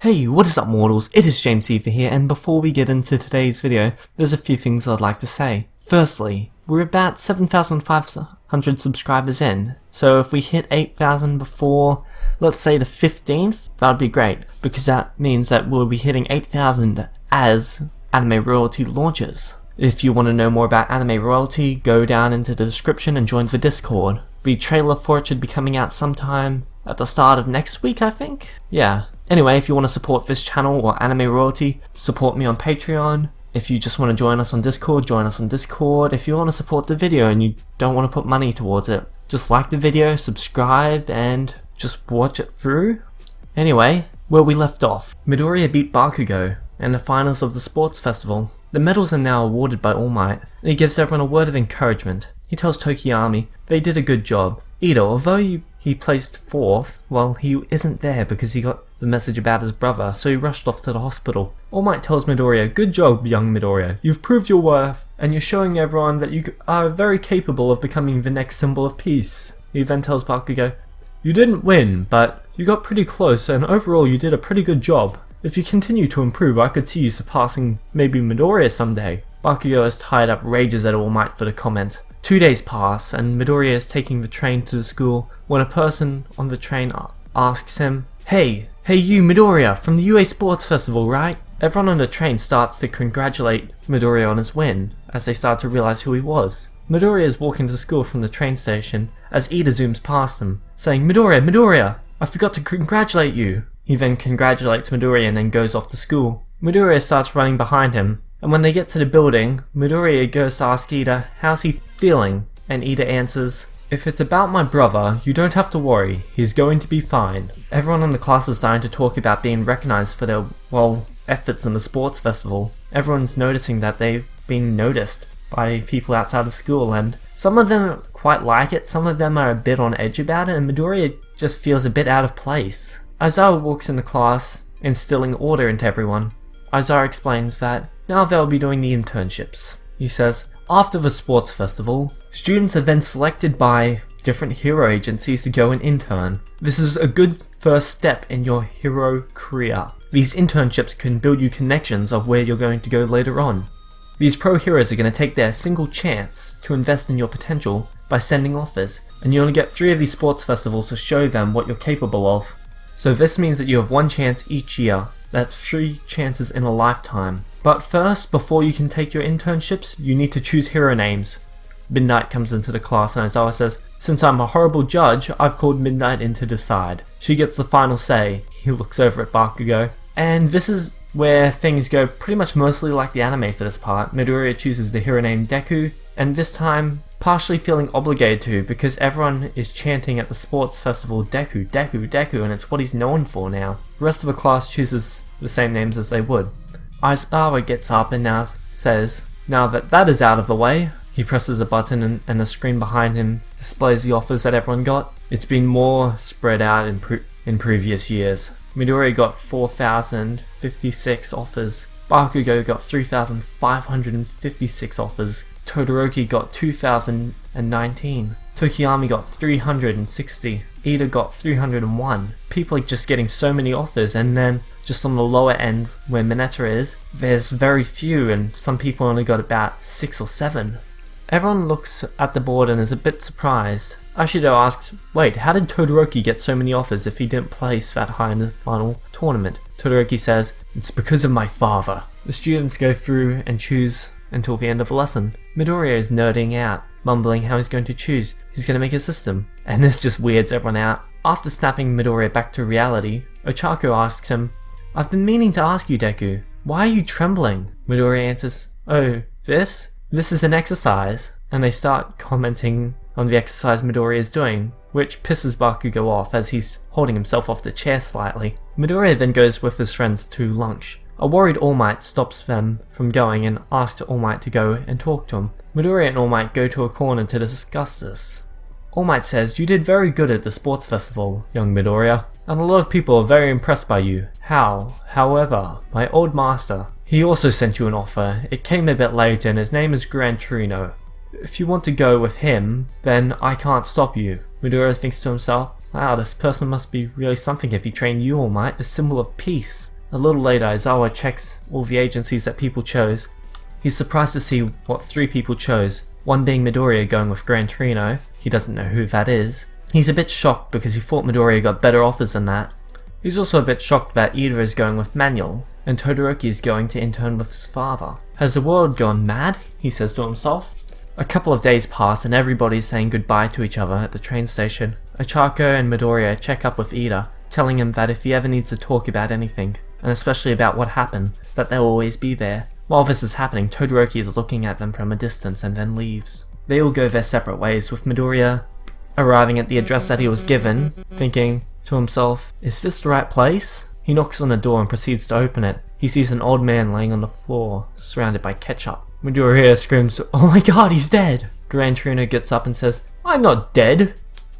Hey, what is up mortals, it is James Eva here, and before we get into today's video, there's a few things I'd like to say. Firstly, we're about 7,500 subscribers in, so if we hit 8,000 before, let's say the 15th, that would be great, because that means that we'll be hitting 8,000 as Anime Royalty launches. If you want to know more about Anime Royalty, go down into the description and join the Discord. The trailer for it should be coming out sometime at the start of next week, I think? Yeah. Anyway, if you want to support this channel or Anime Royalty, support me on Patreon. If you just want to join us on Discord, join us on Discord. If you want to support the video and you don't want to put money towards it, just like the video, subscribe, and just watch it through. Anyway, where we left off, Midoriya beat Bakugo in the finals of the sports festival. The medals are now awarded by All Might, and he gives everyone a word of encouragement. He tells Tokoyami they did a good job. Ida, although he placed 4th, well, he isn't there because he got the message about his brother, so he rushed off to the hospital. All Might tells Midoriya, good job, young Midoriya. You've proved your worth, and you're showing everyone that you are very capable of becoming the next symbol of peace. He then tells Bakugo, you didn't win, but you got pretty close, and overall you did a pretty good job. If you continue to improve, I could see you surpassing maybe Midoriya someday. Bakugo is tied up, rages at All Might for the comment. 2 days pass, and Midoriya is taking the train to the school when a person on the train asks him, Hey you Midoriya, from the UA Sports Festival, right? Everyone on the train starts to congratulate Midoriya on his win, as they start to realize who he was. Midoriya is walking to school from the train station as Ida zooms past him, saying, Midoriya, I forgot to congratulate you. He then congratulates Midoriya and then goes off to school. Midoriya starts running behind him, and when they get to the building, Midoriya goes to ask Ida, how's he feeling? And Ida answers, if it's about my brother, you don't have to worry, he's going to be fine. Everyone in the class is starting to talk about being recognized for their, efforts in the sports festival. Everyone's noticing that they've been noticed by people outside of school, and some of them quite like it, some of them are a bit on edge about it, and Midoriya just feels a bit out of place. Aizawa walks into class, instilling order into everyone. Aizawa explains that now they'll be doing the internships. He says, after the sports festival, students are then selected by different hero agencies to go and intern. This is a good first step in your hero career. These internships can build you connections of where you're going to go later on. These pro heroes are going to take their single chance to invest in your potential by sending offers, and you only get 3 of these sports festivals to show them what you're capable of. So this means that you have 1 chance each year. That's 3 chances in a lifetime. But first, before you can take your internships, you need to choose hero names. Midnight comes into the class and Aizawa says, since I'm a horrible judge, I've called Midnight in to decide. She gets the final say. He looks over at Bakugo. And this is where things go pretty much mostly like the anime for this part. Midoriya chooses the hero name Deku, and this time partially feeling obligated to because everyone is chanting at the sports festival Deku, Deku, Deku, and it's what he's known for now. The rest of the class chooses the same names as they would. Aizawa gets up and now says, now that is out of the way. He presses a button and the screen behind him displays the offers that everyone got. It's been more spread out in previous years. Midoriya got 4,056 offers. Bakugo got 3,556 offers. Todoroki got 2,019. Tokoyami got 360. Ida got 301. People are just getting so many offers, and then just on the lower end where Mineta is, there's very few, and some people only got about 6 or 7. Everyone looks at the board and is a bit surprised. Ashido asks, wait, how did Todoroki get so many offers if he didn't place that high in the final tournament? Todoroki says, it's because of my father. The students go through and choose until the end of the lesson. Midoriya is nerding out, mumbling how he's going to choose, who's going to make a system, and this just weirds everyone out. After snapping Midoriya back to reality, Ochako asks him, I've been meaning to ask you, Deku, why are you trembling? Midoriya answers, oh, this is an exercise, and they start commenting on the exercise Midoriya is doing, which pisses Bakugo off as he's holding himself off the chair slightly. Midoriya then goes with his friends to lunch. A worried All Might stops them from going and asks All Might to go and talk to him. Midoriya and All Might go to a corner to discuss this. All Might says, you did very good at the sports festival, young Midoriya, and a lot of people are very impressed by you. However, my old master, he also sent you an offer. It came a bit late and his name is Gran Torino. If you want to go with him, then I can't stop you. Midoriya thinks to himself, Wow, this person must be really something if he trained you, All Might, the symbol of peace. A little later, Aizawa checks all the agencies that people chose. He's surprised to see what 3 people chose, one being Midoriya going with Gran Torino. He doesn't know who that is. He's a bit shocked because he thought Midoriya got better offers than that. He's also a bit shocked that Ida is going with Manuel, and Todoroki is going to intern with his father. Has the world gone mad? He says to himself. A couple of days pass and everybody's saying goodbye to each other at the train station. Ochako and Midoriya check up with Ida, telling him that if he ever needs to talk about anything, and especially about what happened, that they'll always be there. While this is happening, Todoroki is looking at them from a distance and then leaves. They all go their separate ways, with Midoriya arriving at the address that he was given, thinking to himself, is this the right place? He knocks on the door and proceeds to open it. He sees an old man laying on the floor, surrounded by ketchup. Midoriya screams, "Oh my god, he's dead!" Gran Torino gets up and says, "I'm not dead!"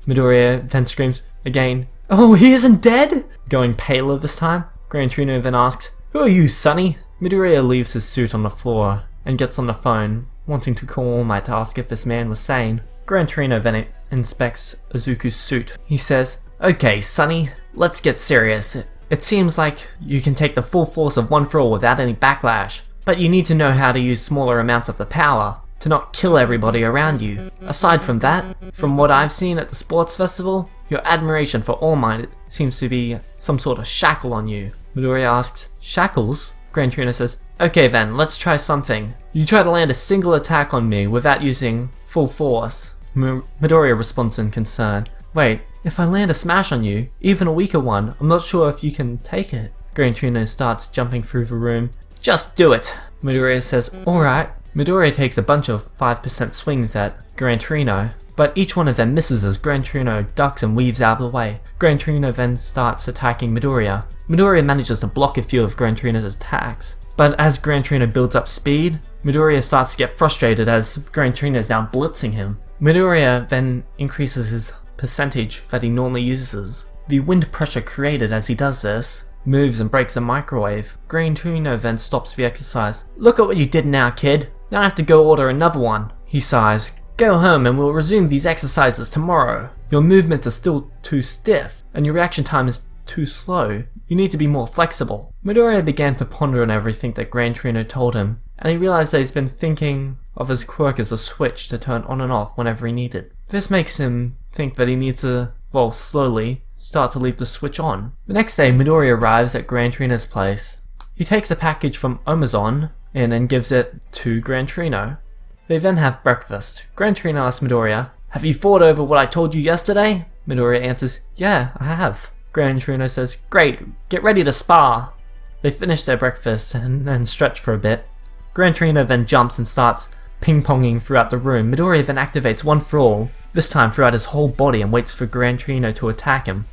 Midoriya then screams again, "Oh, he isn't dead?" Going paler this time. Gran Torino then asks, "Who are you, Sonny?" Midoriya leaves his suit on the floor and gets on the phone, wanting to call All Might to ask if this man was sane. Gran Torino then inspects Izuku's suit. He says, "Okay, Sonny, let's get serious. It seems like you can take the full force of One For All without any backlash, but you need to know how to use smaller amounts of the power to not kill everybody around you. Aside from that, from what I've seen at the sports festival, your admiration for All Might seems to be some sort of shackle on you." Midoriya asks, "Shackles?" Gran Torino says, "Okay then, let's try something. You try to land a single attack on me without using full force." Midoriya responds in concern, "Wait, if I land a smash on you, even a weaker one, I'm not sure if you can take it." Gran Torino starts jumping through the room. "Just do it!" Midoriya says, "Alright." Midoriya takes a bunch of 5% swings at Gran Torino, but each one of them misses as Gran Torino ducks and weaves out of the way. Gran Torino then starts attacking Midoriya. Midoriya manages to block a few of Gran Torino's attacks, but as Gran Torino builds up speed, Midoriya starts to get frustrated as Gran Torino is now blitzing him. Midoriya then increases his percentage that he normally uses. The wind pressure created as he does this moves and breaks a microwave. Gran Torino then stops the exercise. "Look at what you did now, kid. Now I have to go order another one." He sighs. "Go home and we'll resume these exercises tomorrow. Your movements are still too stiff, and your reaction time is too slow. You need to be more flexible." Midoriya began to ponder on everything that Gran Torino told him, and he realized that he's been thinking of his quirk as a switch to turn on and off whenever he needed. This makes him think that he needs to, well, slowly start to leave the switch on. The next day, Midoriya arrives at Gran Torino's place. He takes a package from Amazon in and gives it to Gran Torino. They then have breakfast. Gran Torino asks Midoriya, "Have you thought over what I told you yesterday?" Midoriya answers, "Yeah, I have." Gran Torino says, "Great, get ready to spar." They finish their breakfast and then stretch for a bit. Gran Torino then jumps and starts ping-ponging throughout the room. Midoriya then activates One For All, this time throughout his whole body, and waits for Gran Torino to attack him.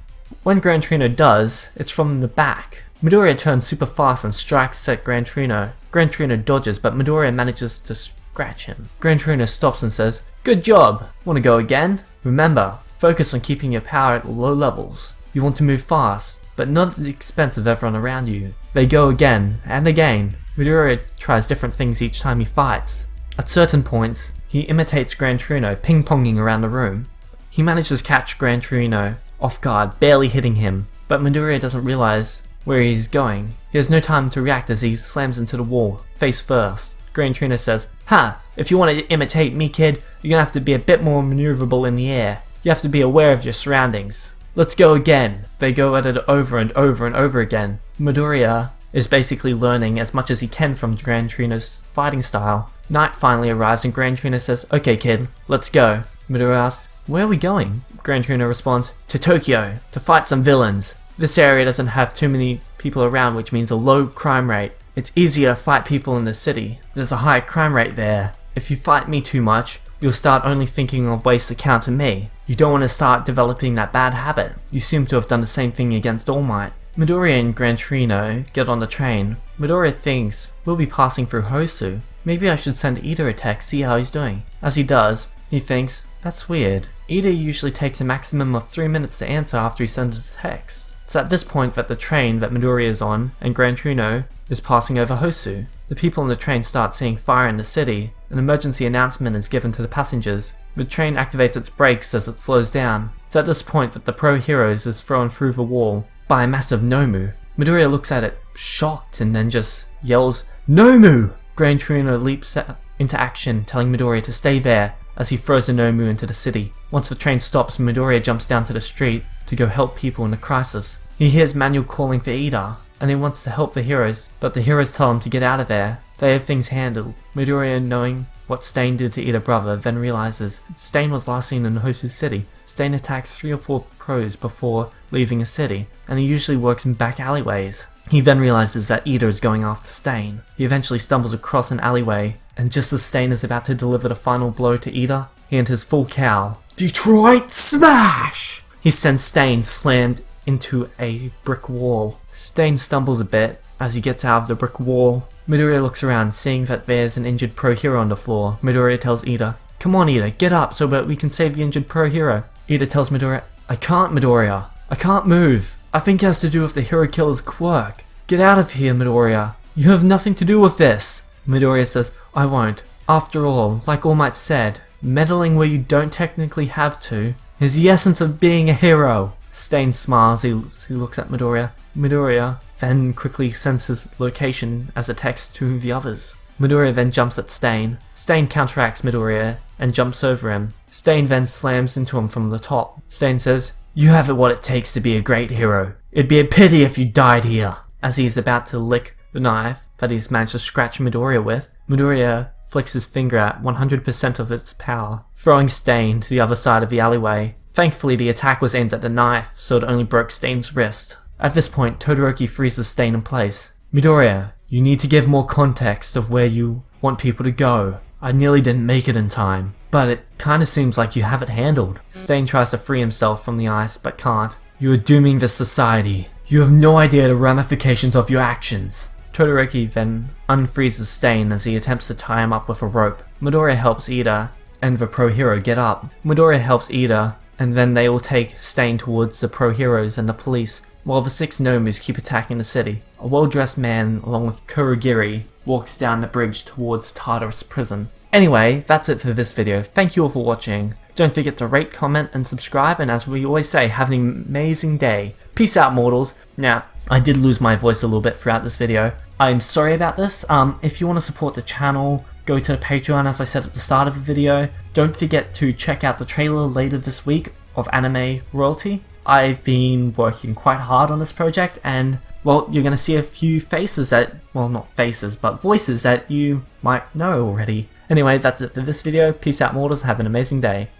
When Gran Torino does, it's from the back. Midoriya turns super fast and strikes at Gran Torino. Gran Torino dodges, but Midoriya manages to scratch him. Gran Torino stops and says, "Good job! Want to go again? Remember, focus on keeping your power at low levels. You want to move fast, but not at the expense of everyone around you." They go again and again. Midoriya tries different things each time he fights. At certain points, he imitates Gran Torino, ping-ponging around the room. He manages to catch Gran Torino off guard, barely hitting him, but Midoriya doesn't realize where he's going. He has no time to react as he slams into the wall, face first. Gran Torino says, "Ha! If you want to imitate me, kid, you're gonna have to be a bit more maneuverable in the air. You have to be aware of your surroundings. Let's go again." They go at it over and over and over again. Midoriya is basically learning as much as he can from Gran Torino's fighting style. Night finally arrives and Gran Torino says, "Okay kid, let's go." Midoriya asks, "Where are we going?" Gran Torino responds, "To Tokyo, to fight some villains. This area doesn't have too many people around, which means a low crime rate. It's easier to fight people in the city. There's a high crime rate there. If you fight me too much, you'll start only thinking of ways to counter me. You don't want to start developing that bad habit. You seem to have done the same thing against All Might." Midoriya and Gran Torino get on the train. Midoriya thinks, "We'll be passing through Hosu. Maybe I should send Ida a text, see how he's doing." As he does, he thinks, "That's weird. Ida usually takes a maximum of 3 minutes to answer after he sends a text." It's at this point that the train that Midoriya is on and Gran Torino is passing over Hosu. The people on the train start seeing fire in the city An emergency announcement is given to the passengers. The train activates its brakes as it slows down. It's at this point that the Pro Heroes is thrown through the wall by a massive Nomu. Midoriya looks at it, shocked, and then just yells, "Nomu!" Gran Torino leaps into action, telling Midoriya to stay there as he throws the Nomu into the city. Once the train stops, Midoriya jumps down to the street to go help people in the crisis. He hears Manuel calling for Ida, and he wants to help the heroes, but the heroes tell him to get out of there. They have things handled. Midoriya, knowing what Stain did to Ida brother, then realizes Stain was last seen in Hosu City. Stain attacks 3 or 4 pros before leaving a city, and he usually works in back alleyways. He then realizes that Ida is going after Stain. He eventually stumbles across an alleyway, and just as Stain is about to deliver the final blow to Ida, he enters full cowl. Detroit Smash! He sends Stain slammed into a brick wall. Stain stumbles a bit as he gets out of the brick wall. Midoriya looks around, seeing that there's an injured pro hero on the floor. Midoriya tells Ida, "Come on Ida, get up so that we can save the injured pro hero." Ida tells Midoriya, "I can't Midoriya. I can't move. I think it has to do with the hero killer's quirk. Get out of here Midoriya. You have nothing to do with this." Midoriya says, "I won't. After all, like All Might said, meddling where you don't technically have to is the essence of being a hero." Stain smiles as he looks at Midoriya. Midoriya then quickly sends his location as a text to the others. Midoriya then jumps at Stain. Stain counteracts Midoriya and jumps over him. Stain then slams into him from the top. Stain says, "You have it what it takes to be a great hero. It'd be a pity if you died here." As he is about to lick the knife that he's managed to scratch Midoriya with, Midoriya flicks his finger at 100% of its power, throwing Stain to the other side of the alleyway. Thankfully, the attack was aimed at the knife, so it only broke Stain's wrist. At this point, Todoroki freezes Stain in place. "Midoriya, you need to give more context of where you want people to go. I nearly didn't make it in time, but it kinda seems like you have it handled." Stain tries to free himself from the ice, but can't. "You are dooming this society. You have no idea the ramifications of your actions." Todoroki then unfreezes Stain as he attempts to tie him up with a rope. Midoriya helps Ida and the pro hero get up. Midoriya helps Ida, and then they all take Stain towards the pro heroes and the police, while the 6 Nomus keep attacking the city. A well-dressed man, along with Kurogiri, walks down the bridge towards Tartarus prison. Anyway, that's it for this video. Thank you all for watching. Don't forget to rate, comment, and subscribe, and as we always say, have an amazing day. Peace out, mortals. Now, I did lose my voice a little bit throughout this video. I'm sorry about this. If you want to support the channel, go to the Patreon as I said at the start of the video. Don't forget to check out the trailer later this week of Anime Royalty. I've been working quite hard on this project, and well, you're going to see a few faces that, well, not faces, but voices that you might know already. Anyway, that's it for this video. Peace out, mortals. Have an amazing day.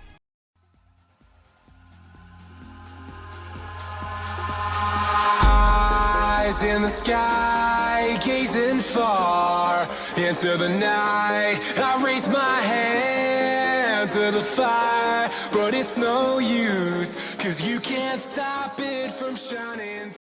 Eyes in the sky, gazing far into the night. I raise my hand to the fire, but it's no use, 'cause you can't stop it from shining.